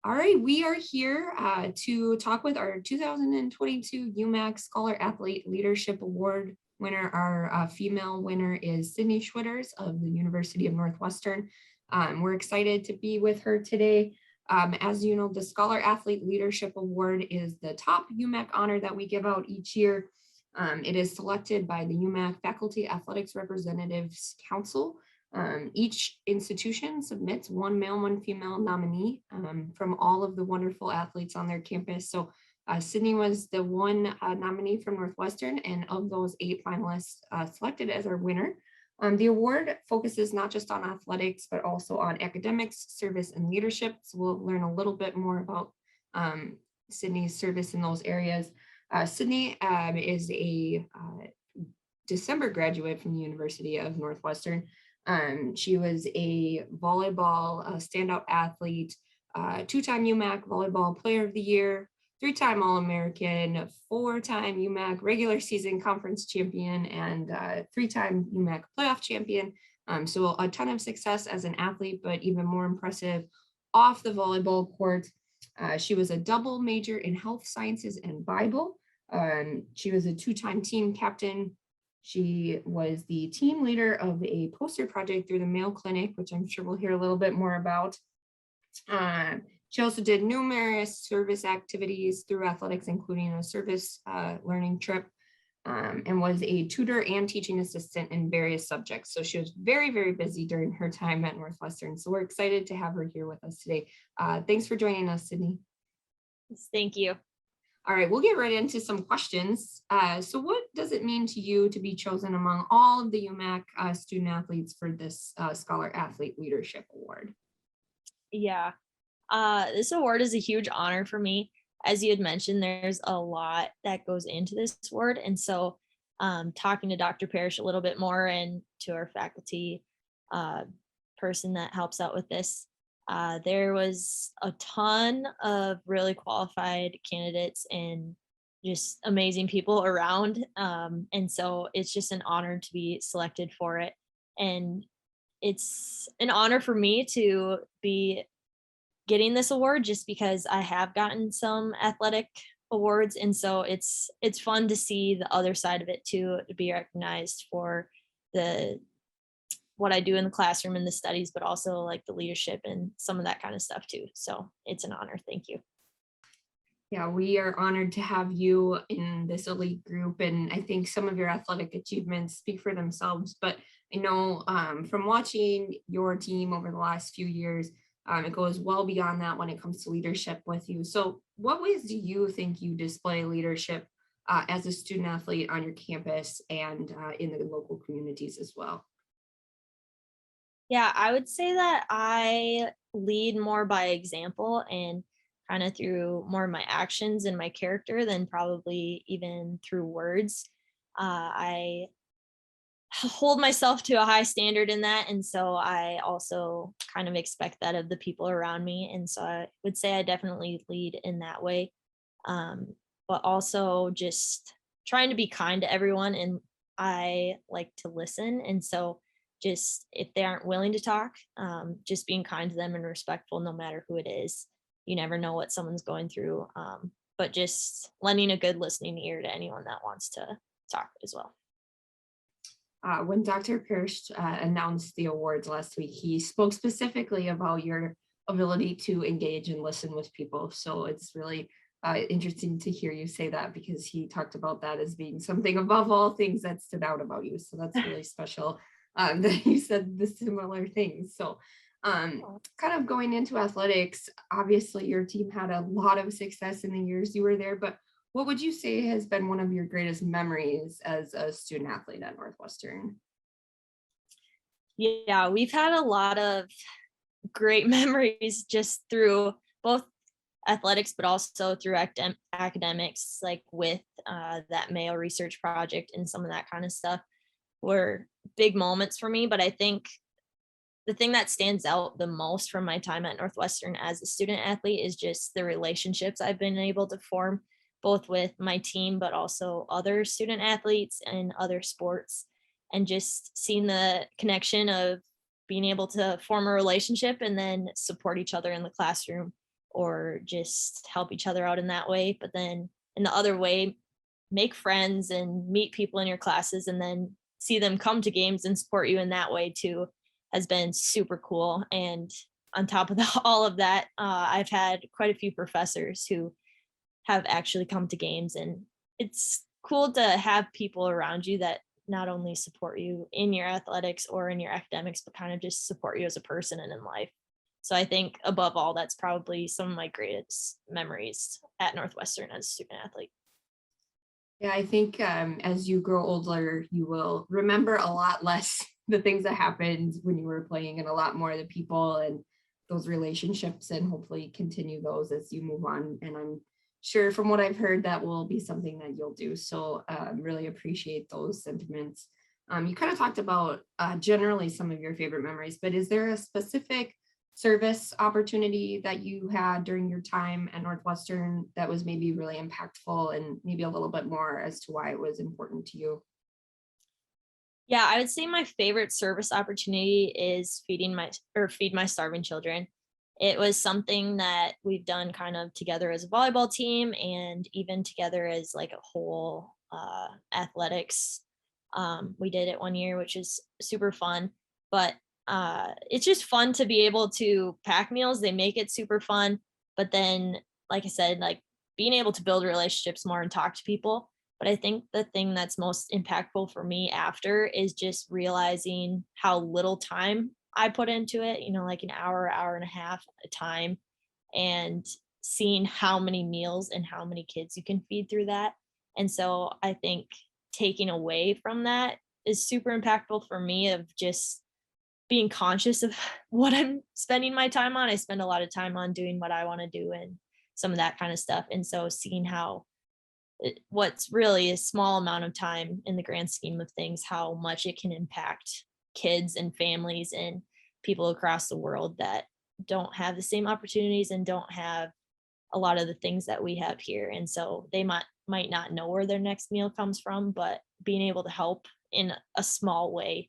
All right, we are here to talk with our 2022 UMAC Scholar-Athlete Leadership Award winner. Our female winner is Sydney Schwitters of the University of Northwestern. We're excited to be with her today. As you know, the Scholar-Athlete Leadership Award is the top UMAC honor that we give out each year. It is selected by the UMAC Faculty Athletics Representatives Council. Each institution submits one male, one female nominee from all of the wonderful athletes on their campus. So Sydney was the one nominee from Northwestern, and of those 8 finalists selected as our winner. The award focuses not just on athletics, but also on academics, service, and leadership. So we'll learn a little bit more about Sydney's service in those areas. Sydney is a December graduate from the University of Northwestern. She was a volleyball standout athlete, 2-time UMAC Volleyball Player of the Year, 3-time All-American, 4-time UMAC regular season conference champion, and 3-time UMAC playoff champion. So a ton of success as an athlete, but even more impressive off the volleyball court. She was a double major in health sciences and Bible. She was a 2-time team captain. She was the team leader of a poster project through the Mayo Clinic, which I'm sure we'll hear a little bit more about. She also did numerous service activities through athletics, including a service learning trip, and was a tutor and teaching assistant in various subjects. So she was very, very busy during her time at Northwestern. So we're excited to have her here with us today. Thanks for joining us, Sydney. Thank you. All right, we'll get right into some questions. So what does it mean to you to be chosen among all of the UMAC student athletes for this Scholar-Athlete Leadership Award? Yeah, this award is a huge honor for me. As you had mentioned, there's a lot that goes into this award. And so talking to Dr. Parrish a little bit more and to our faculty person that helps out with this, there was a ton of really qualified candidates and just amazing people around. And so it's just an honor to be selected for it. And it's an honor for me to be getting this award just because I have gotten some athletic awards. And so it's fun to see the other side of it too, to be recognized for what I do in the classroom and the studies, but also like the leadership and some of that kind of stuff too. So it's an honor. Thank you. Yeah, we are honored to have you in this elite group. And I think some of your athletic achievements speak for themselves. But I know from watching your team over the last few years, it goes well beyond that when it comes to leadership with you. So what ways do you think you display leadership as a student athlete on your campus and in the local communities as well? Yeah, I would say that I lead more by example and kind of through more of my actions and my character than probably even through words. I hold myself to a high standard in that. And so I also kind of expect that of the people around me. And so I would say I definitely lead in that way. But also just trying to be kind to everyone. And I like to listen. And so just if they aren't willing to talk, just being kind to them and respectful, no matter who it is. You never know what someone's going through, but just lending a good listening ear to anyone that wants to talk as well. When Dr. Parrish announced the awards last week, he spoke specifically about your ability to engage and listen with people. So it's really interesting to hear you say that, because he talked about that as being something above all things that stood out about you. So that's really special that you said the similar things. So kind of going into athletics, obviously your team had a lot of success in the years you were there, but what would you say has been one of your greatest memories as a student athlete at Northwestern? Yeah, we've had a lot of great memories just through both athletics, but also through academics, like with that Mayo research project and some of that kind of stuff were big moments for me. But I think the thing that stands out the most from my time at Northwestern as a student athlete is just the relationships I've been able to form, both with my team, but also other student athletes and other sports, and just seeing the connection of being able to form a relationship and then support each other in the classroom or just help each other out in that way. But then in the other way, make friends and meet people in your classes and then see them come to games and support you in that way too has been super cool. And on top of all of that, I've had quite a few professors who have actually come to games, and it's cool to have people around you that not only support you in your athletics or in your academics, but kind of just support you as a person and in life. So I think above all, that's probably some of my greatest memories at Northwestern as a student athlete. Yeah, I think as you grow older, you will remember a lot less the things that happened when you were playing and a lot more of the people and those relationships, and hopefully continue those as you move on. And I'm sure from what I've heard, that will be something that you'll do. So really appreciate those sentiments. You kind of talked about generally some of your favorite memories, but is there a specific service opportunity that you had during your time at Northwestern that was maybe really impactful, and maybe a little bit more as to why it was important to you? Yeah, I would say my favorite service opportunity is feed my starving children. It was something that we've done kind of together as a volleyball team and even together as like a whole athletics. We did it one year, which is super fun. But it's just fun to be able to pack meals. They make it super fun. But then, like I said, like being able to build relationships more and talk to people. But I think the thing that's most impactful for me after is just realizing how little time I put into it, like an hour, hour and a half a time, and seeing how many meals and how many kids you can feed through that. And so I think taking away from that is super impactful for me, of just being conscious of what I'm spending my time on. I spend a lot of time on doing what I want to do and some of that kind of stuff. And so seeing how what's really a small amount of time in the grand scheme of things, how much it can impact kids and families and people across the world that don't have the same opportunities and don't have a lot of the things that we have here. And so they might not know where their next meal comes from, but being able to help in a small way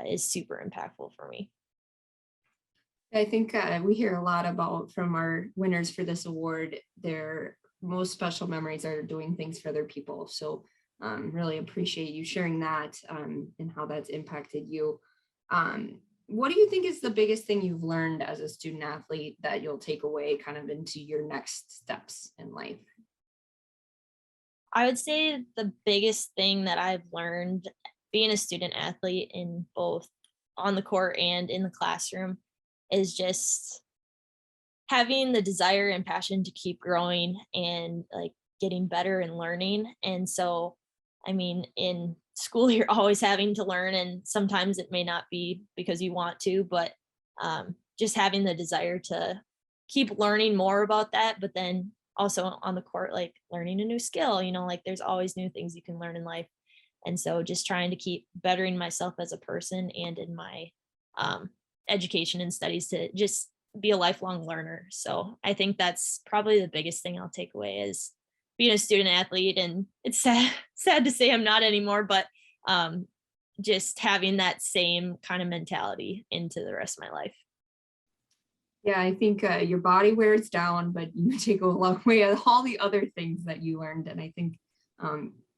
is super impactful for me. I think we hear a lot about from our winners for this award, their most special memories are doing things for other people. So really appreciate you sharing that and how that's impacted you. What do you think is the biggest thing you've learned as a student athlete that you'll take away kind of into your next steps in life? I would say the biggest thing that I've learned being a student athlete in both on the court and in the classroom is just having the desire and passion to keep growing and like getting better and learning. And so, I mean, in school, you're always having to learn, and sometimes it may not be because you want to, but just having the desire to keep learning more about that. But then also on the court, like learning a new skill, like there's always new things you can learn in life. And so just trying to keep bettering myself as a person and in my um, education and studies to just be a lifelong learner. So I think that's probably the biggest thing I'll take away is being a student athlete. And it's sad to say I'm not anymore, but um, just having that same kind of mentality into the rest of my life. Yeah, I think your body wears down, but you take a long way of all the other things that you learned. And I think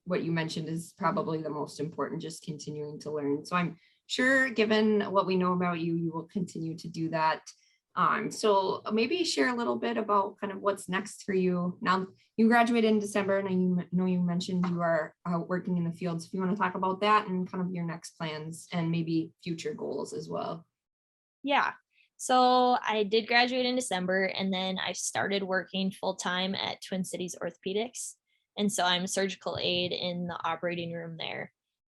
what you mentioned is probably the most important, just continuing to learn. So I'm sure, given what we know about you, you will continue to do that. So maybe share a little bit about kind of what's next for you. Now, you graduated in December, and I know you mentioned you are working in the field. So if you want to talk about that and kind of your next plans and maybe future goals as well. Yeah. So I did graduate in December, and then I started working full time at Twin Cities Orthopedics. And so I'm a surgical aide in the operating room there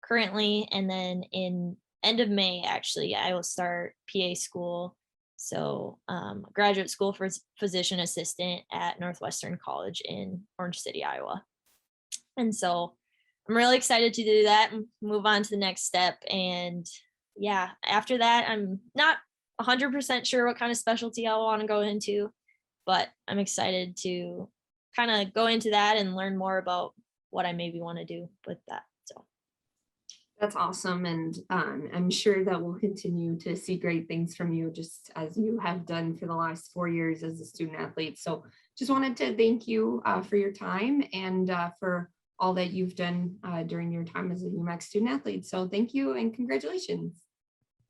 currently. And then in end of May, actually, I will start PA school. So graduate school for physician assistant at Northwestern College in Orange City, Iowa. And so I'm really excited to do that and move on to the next step. And yeah, after that, I'm not 100% sure what kind of specialty I want to go into, but I'm excited to kind of go into that and learn more about what I maybe want to do with that. So That's awesome. And I'm sure that we'll continue to see great things from you, just as you have done for the last 4 years as a student athlete. So just wanted to thank you for your time and for all that you've done during your time as a UMAC student athlete. So thank you and congratulations.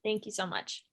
Thank you so much.